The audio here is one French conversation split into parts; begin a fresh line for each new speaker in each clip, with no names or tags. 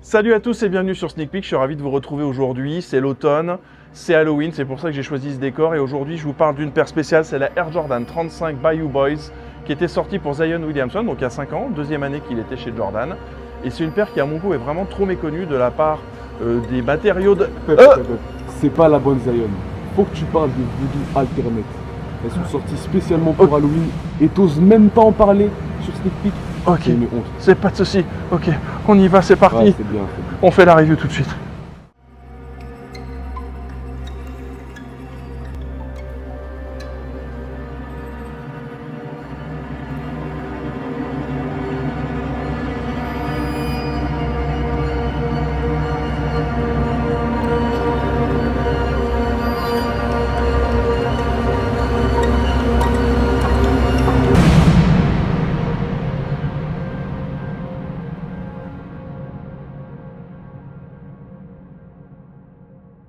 Salut à tous et bienvenue sur Sneak Peek, je suis ravi de vous retrouver aujourd'hui, c'est l'automne, c'est Halloween, c'est pour ça que j'ai choisi ce décor et aujourd'hui je vous parle d'une paire spéciale, c'est la Air Jordan 35 Bayou Boys qui était sortie pour Zion Williamson, donc il y a 5 ans, deuxième année qu'il était chez Jordan. Et c'est une paire qui à mon goût est vraiment trop méconnue de la part des matériaux de...
C'est pas la bonne Zion. Faut que tu parles de Voodoo Alternate. Elles sont sorties spécialement pour Halloween et t'oses même pas en parler sur Sneak Peek.
Ok,
C'est une honte.
c'est pas de souci, ok, on y va, c'est parti,
Ouais, c'est bien.
on fait la review tout de suite.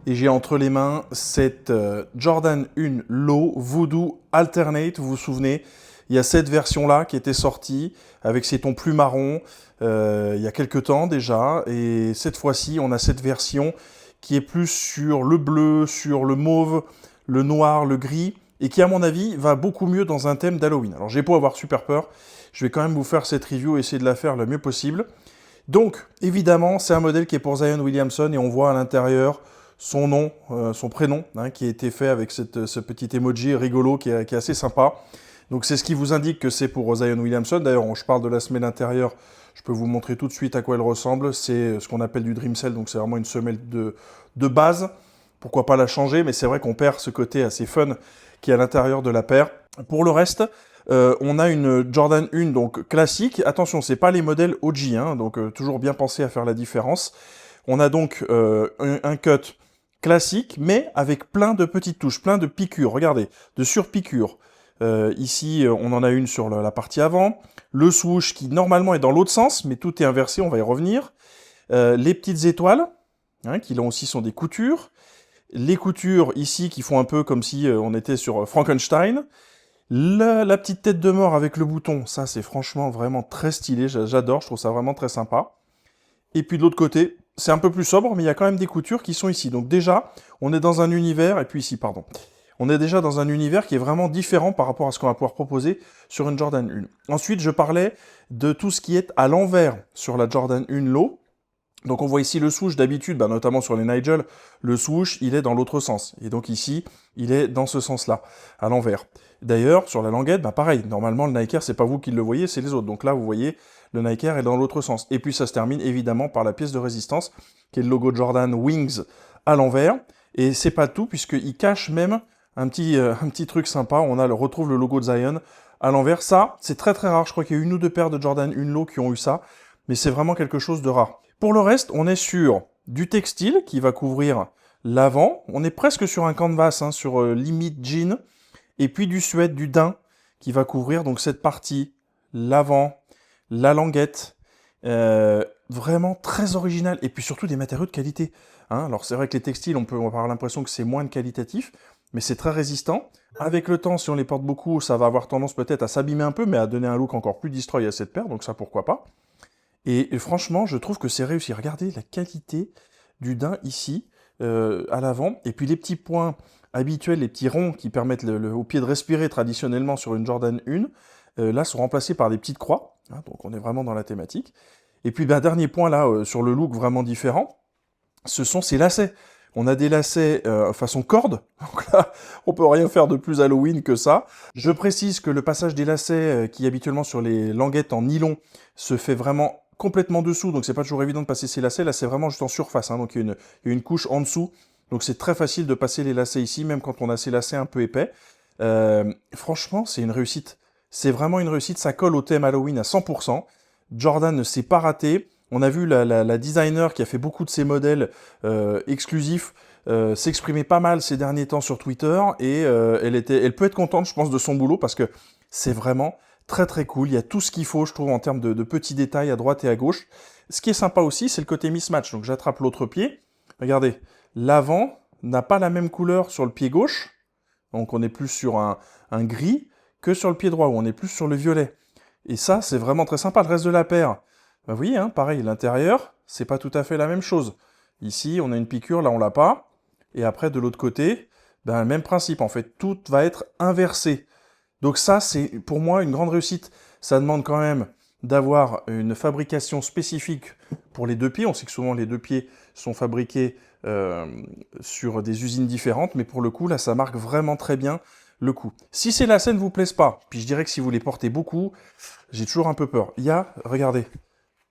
Et j'ai entre les mains cette Jordan 1 Low Voodoo Alternate. Vous vous souvenez, il y a cette version-là qui était sortie avec ses tons plus marrons il y a quelques temps déjà. Et cette fois-ci, on a cette version qui est plus sur le bleu, sur le mauve, le noir, le gris, et qui, à mon avis, va beaucoup mieux dans un thème d'Halloween. Alors, j'ai beau avoir super peur, je vais quand même vous faire cette review et essayer de la faire le mieux possible. Donc, évidemment, c'est un modèle qui est pour Zion Williamson, et on voit à l'intérieur son nom, son prénom, hein, qui a été fait avec ce petit emoji rigolo qui est assez sympa. Donc c'est ce qui vous indique que c'est pour Zion Williamson. D'ailleurs, je parle de la semelle intérieure, je peux vous montrer tout de suite à quoi elle ressemble. C'est ce qu'on appelle du Dream Cell, donc c'est vraiment une semelle de base. Pourquoi pas la changer, mais c'est vrai qu'on perd ce côté assez fun qui est à l'intérieur de la paire. Pour le reste, on a une Jordan 1 donc classique. Attention, c'est pas les modèles OG, hein, donc toujours bien penser à faire la différence. On a donc un cut classique, mais avec plein de petites touches, plein de piqûres, regardez, de surpiqûres. Ici, on en a une sur la partie avant. Le swoosh qui, normalement, est dans l'autre sens, mais tout est inversé, on va y revenir. Les petites étoiles, hein, qui là aussi sont des coutures. Les coutures, ici, qui font un peu comme si on était sur Frankenstein. La petite tête de mort avec le bouton, ça, c'est franchement vraiment très stylé. J'adore, je trouve ça vraiment très sympa. Et puis de l'autre côté, c'est un peu plus sobre, mais il y a quand même des coutures qui sont ici. Donc déjà, on est dans un univers, et puis ici, pardon. On est déjà dans un univers qui est vraiment différent par rapport à ce qu'on va pouvoir proposer sur une Jordan 1. Ensuite, je parlais de tout ce qui est à l'envers sur la Jordan 1 Low. Donc on voit ici le swoosh d'habitude, notamment sur les Nigel, le swoosh, il est dans l'autre sens. Et donc ici, il est dans ce sens-là, à l'envers. D'ailleurs, sur la languette, pareil, normalement le Nike Air, c'est pas vous qui le voyez, c'est les autres. Donc là, vous voyez, le Nike Air est dans l'autre sens. Et puis ça se termine évidemment par la pièce de résistance, qui est le logo Jordan Wings à l'envers. Et c'est pas tout, puisqu'il cache même un petit truc sympa. On retrouve le logo de Zion à l'envers. Ça, c'est très très rare. Je crois qu'il y a une ou deux paires de Jordan 1 Low qui ont eu ça. Mais c'est vraiment quelque chose de rare. Pour le reste, on est sur du textile qui va couvrir l'avant. On est presque sur un canvas, hein, sur limite jean. Et puis du suède, du daim, qui va couvrir donc cette partie, l'avant, la languette. Vraiment très original. Et puis surtout des matériaux de qualité. Hein. Alors c'est vrai que les textiles, on peut avoir l'impression que c'est moins de qualitatif, mais c'est très résistant. Avec le temps, si on les porte beaucoup, ça va avoir tendance peut-être à s'abîmer un peu, mais à donner un look encore plus destroy à cette paire, donc ça pourquoi pas. Et franchement, je trouve que c'est réussi. Regardez la qualité du daim ici, à l'avant. Et puis les petits points habituels, les petits ronds qui permettent au pied de respirer traditionnellement sur une Jordan 1, là sont remplacés par des petites croix. Hein, donc on est vraiment dans la thématique. Et puis dernier point là, sur le look vraiment différent, ce sont ces lacets. On a des lacets façon corde, donc là, on peut rien faire de plus Halloween que ça. Je précise que le passage des lacets qui habituellement sur les languettes en nylon se fait vraiment complètement dessous, donc c'est pas toujours évident de passer ces lacets. Là, c'est vraiment juste en surface, hein, donc il y a une couche en dessous. Donc c'est très facile de passer les lacets ici, même quand on a ces lacets un peu épais. Franchement, c'est une réussite. C'est vraiment une réussite, ça colle au thème Halloween à 100%. Jordan ne s'est pas raté. On a vu la designer qui a fait beaucoup de ces modèles exclusifs s'exprimer pas mal ces derniers temps sur Twitter et elle peut être contente, je pense, de son boulot parce que c'est vraiment très très cool. Il y a tout ce qu'il faut, je trouve, en termes de petits détails à droite et à gauche. Ce qui est sympa aussi, c'est le côté mismatch. Donc j'attrape l'autre pied. Regardez, l'avant n'a pas la même couleur sur le pied gauche. Donc on est plus sur un gris que sur le pied droit, où on est plus sur le violet. Et ça, c'est vraiment très sympa. Le reste de la paire, vous voyez, hein, pareil, l'intérieur, c'est pas tout à fait la même chose. Ici, on a une piqûre, là, on l'a pas. Et après, de l'autre côté, ben, même principe. En fait, tout va être inversé. Donc ça, c'est pour moi une grande réussite. Ça demande quand même d'avoir une fabrication spécifique pour les deux pieds. On sait que souvent, les deux pieds sont fabriqués sur des usines différentes. Mais pour le coup, là, ça marque vraiment très bien le coup. Si ces lacets ne vous plaisent pas, puis je dirais que si vous les portez beaucoup, j'ai toujours un peu peur. Il y a, regardez,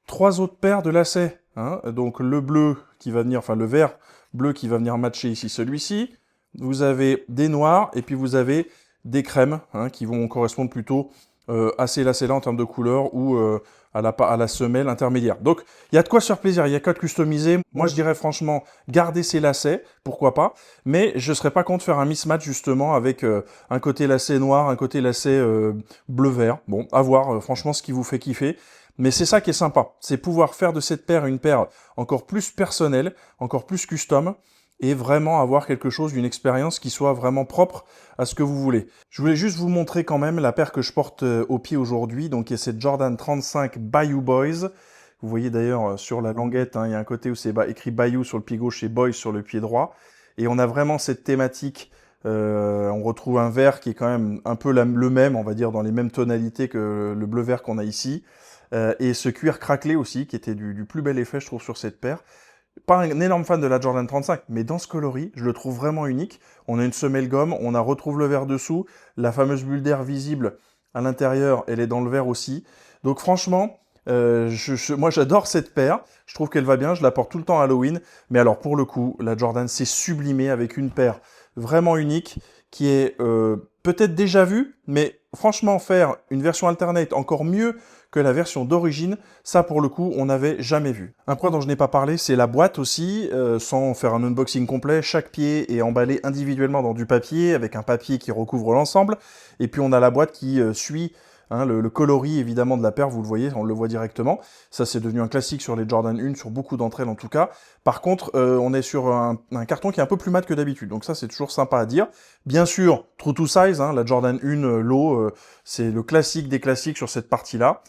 3 autres paires de lacets. Hein, donc le bleu qui va venir, enfin le vert bleu qui va venir matcher ici celui-ci. Vous avez des noirs et puis vous avez des crèmes hein, qui vont correspondre plutôt à ces lacets-là en termes de couleur ou à la semelle intermédiaire. Donc il y a de quoi se faire plaisir, il y a qu'à le customiser. Moi je dirais franchement, gardez ces lacets, pourquoi pas, mais je ne serais pas contre faire un mismatch justement avec un côté lacet noir, un côté lacet bleu-vert. Bon, à voir franchement ce qui vous fait kiffer. Mais c'est ça qui est sympa, c'est pouvoir faire de cette paire une paire encore plus personnelle, encore plus custom, et vraiment avoir quelque chose, une expérience qui soit vraiment propre à ce que vous voulez. Je voulais juste vous montrer quand même la paire que je porte au pied aujourd'hui, donc c'est cette Jordan 35 Bayou Boys. Vous voyez d'ailleurs sur la languette, hein, il y a un côté où c'est écrit Bayou sur le pied gauche et Boys sur le pied droit. Et on a vraiment cette thématique, on retrouve un vert qui est quand même un peu le même, on va dire dans les mêmes tonalités que le bleu-vert qu'on a ici. Et ce cuir craquelé aussi, qui était du plus bel effet, je trouve, sur cette paire. Pas un énorme fan de la Jordan 35, mais dans ce coloris, je le trouve vraiment unique. On a une semelle gomme, on retrouve le vert dessous, la fameuse bulle d'air visible à l'intérieur, elle est dans le vert aussi. Donc franchement, moi j'adore cette paire, je trouve qu'elle va bien, je la porte tout le temps à Halloween. Mais alors pour le coup, la Jordan s'est sublimée avec une paire vraiment unique, qui est peut-être déjà vue, mais franchement faire une version alternate encore mieux que la version d'origine, ça pour le coup, on n'avait jamais vu. Un point dont je n'ai pas parlé, c'est la boîte aussi, sans faire un unboxing complet. Chaque pied est emballé individuellement dans du papier, avec un papier qui recouvre l'ensemble. Et puis on a la boîte qui suit hein, le coloris évidemment de la paire, vous le voyez, on le voit directement. Ça c'est devenu un classique sur les Jordan 1, sur beaucoup d'entre elles en tout cas. Par contre, on est sur un carton qui est un peu plus mat que d'habitude, donc ça c'est toujours sympa à dire. Bien sûr, true to size, hein, la Jordan 1 low, c'est le classique des classiques sur cette partie-là.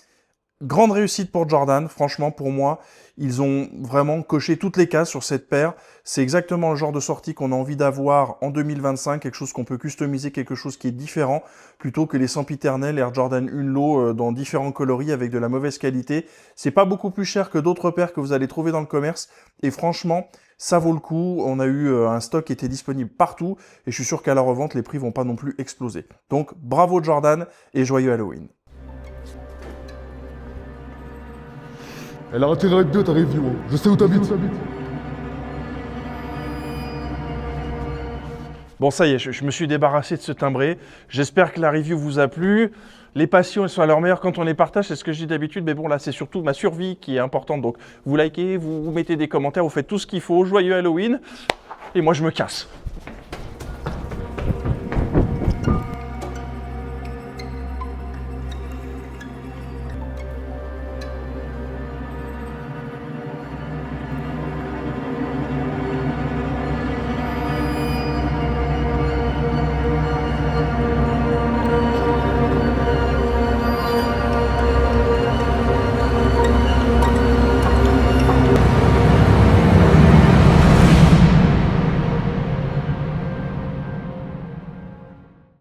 Grande réussite pour Jordan, franchement pour moi, ils ont vraiment coché toutes les cases sur cette paire. C'est exactement le genre de sortie qu'on a envie d'avoir en 2025, quelque chose qu'on peut customiser, quelque chose qui est différent, plutôt que les sempiternels Air Jordan 1 Low dans différents coloris avec de la mauvaise qualité. C'est pas beaucoup plus cher que d'autres paires que vous allez trouver dans le commerce, et franchement, ça vaut le coup. On a eu un stock qui était disponible partout, et je suis sûr qu'à la revente, les prix vont pas non plus exploser. Donc bravo Jordan, et joyeux Halloween.
Elle a intérêt à être bien ta review, hein. Je sais où t'habites.
Bon, ça y est, je me suis débarrassé de ce timbré. J'espère que la review vous a plu. Les passions, elles sont à leur meilleur quand on les partage, c'est ce que je dis d'habitude. Mais bon, là, c'est surtout ma survie qui est importante. Donc, vous likez, vous mettez des commentaires, vous faites tout ce qu'il faut. Joyeux Halloween. Et moi, je me casse.